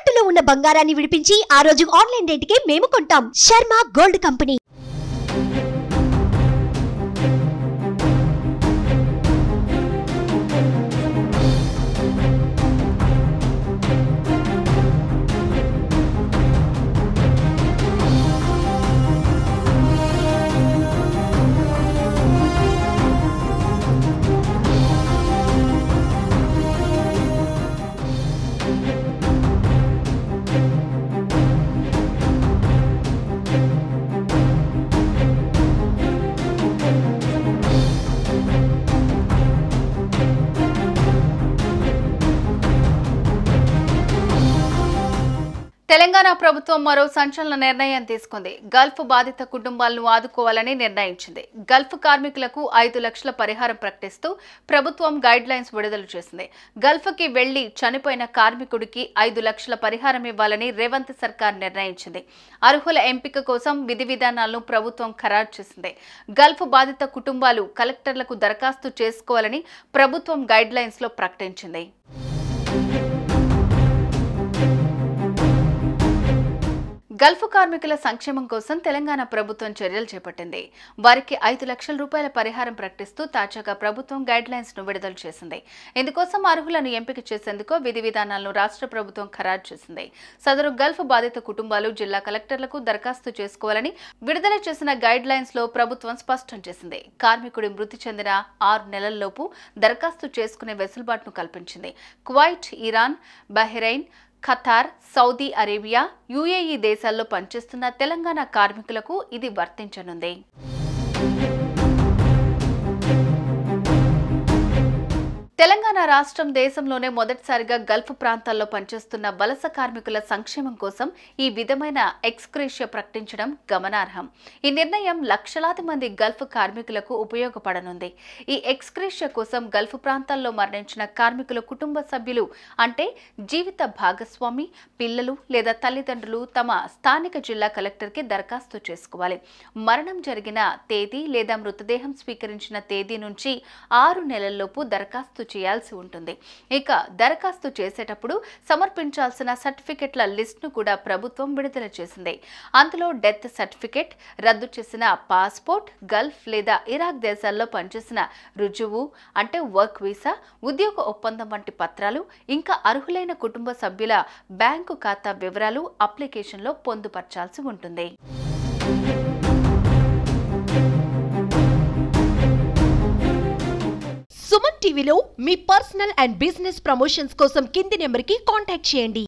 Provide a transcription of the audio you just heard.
తాకట్టులో ఉన్న బంగారాన్ని విడిపించి ఆ రోజు ఆన్లైన్ రేటుకే మేము కొంటాం. Sharma gold company. తెలంగాణ ప్రభుత్వం మరో సంచలన నిర్ణయం తీసుకుంది. గల్ఫ్ బాధిత కుటుంబాలను ఆదుకోవాలని నిర్ణయించింది. గల్ఫ్ కార్మికులకు 5 లక్షల పరిహారం ప్రకటిస్తూ ప్రభుత్వం గైడ్ లైన్స్ విడుదల చేసింది. గల్ఫ్కి వెళ్లి చనిపోయిన కార్మికుడికి 5 లక్షల పరిహారం ఇవ్వాలని రేవంత్ సర్కార్ నిర్ణయించింది. అర్హుల ఎంపిక కోసం విధి విధానాలను ప్రభుత్వం ఖరారు చేసింది. గల్ఫ్ బాధిత కుటుంబాలు కలెక్టర్లకు దరఖాస్తు చేసుకోవాలని ప్రభుత్వం గైడ్ లైన్స్ లో ప్రకటించింది. గల్ఫ్ కార్మికుల సంక్షేమం కోసం తెలంగాణ ప్రభుత్వం చర్యలు చేపట్టింది. వారికి 5 లక్షల రూపాయల పరిహారం ప్రకటిస్తూ తాజాగా ప్రభుత్వం గైడ్ లైన్స్ ను విడుదల చేసింది. ఇందుకోసం అర్హులను ఎంపిక చేసేందుకు విధి విధానాలను రాష్ట్ర ప్రభుత్వం ఖరారు చేసింది. సదరు గల్ఫ్ బాధిత కుటుంబాలు జిల్లా కలెక్టర్లకు దరఖాస్తు చేసుకోవాలని విడుదల చేసిన గైడ్ లైన్స్ లో ప్రభుత్వం స్పష్టం చేసింది. కార్మికుడి మృతి చెందిన 6 నెలల్లోపు దరఖాస్తు చేసుకునే వెసులుబాటును కల్పించింది. Kuwait, Iran, Bahrain, Qatar, Saudi Arabia, UAE దేశాల్లో పనిచేస్తున్న తెలంగాణ కార్మికులకు ఇది వర్తించనుంది. తెలంగాణ రాష్ట్రం దేశంలోనే మొదటిసారిగా గల్ఫ్ ప్రాంతాల్లో పనిచేస్తున్న వలస కార్మికుల సంక్షేమం కోసం ఈ విధమైన ఎక్స్గ్రేషియా ప్రకటించడం గమనార్హం. ఈ నిర్ణయం లక్షలాది మంది గల్ఫ్ కార్మికులకు ఉపయోగపడనుంది. ఈ ఎక్స్గ్రేషియా కోసం గల్ఫ్ ప్రాంతాల్లో మరణించిన కార్మికుల కుటుంబ సభ్యులు అంటే జీవిత భాగస్వామి, పిల్లలు లేదా తల్లిదండ్రులు తమ స్థానిక జిల్లా కలెక్టర్కి దరఖాస్తు చేసుకోవాలి. మరణం జరిగిన తేదీ లేదా మృతదేహం స్వీకరించిన తేదీ నుంచి 6 నెలల్లోపు దరఖాస్తు చేయాల్సి ఉంటుంది. ఇక దరఖాస్తు చేసేటప్పుడు సమర్పించాల్సిన సర్టిఫికెట్ల లిస్ట్ను కూడా ప్రభుత్వం విడుదల చేసింది. అందులో డెత్ సర్టిఫికెట్, రద్దు చేసిన పాస్పోర్ట్, గల్ఫ్ లేదా ఇరాక్ దేశాల్లో పనిచేసిన రుజువు అంటే వర్క్ వీసా, ఉద్యోగ ఒప్పందం వంటి పత్రాలు, ఇంకా అర్హులైన కుటుంబ సభ్యుల బ్యాంకు ఖాతా వివరాలు అప్లికేషన్లో పొందుపర్చాల్సి ఉంటుంది. సుమన్ టీవీలో మీ పర్సనల్ అండ్ బిజినెస్ ప్రమోషన్స్ కోసం కింది నెంబర్కి కాంటాక్ట్ చేయండి.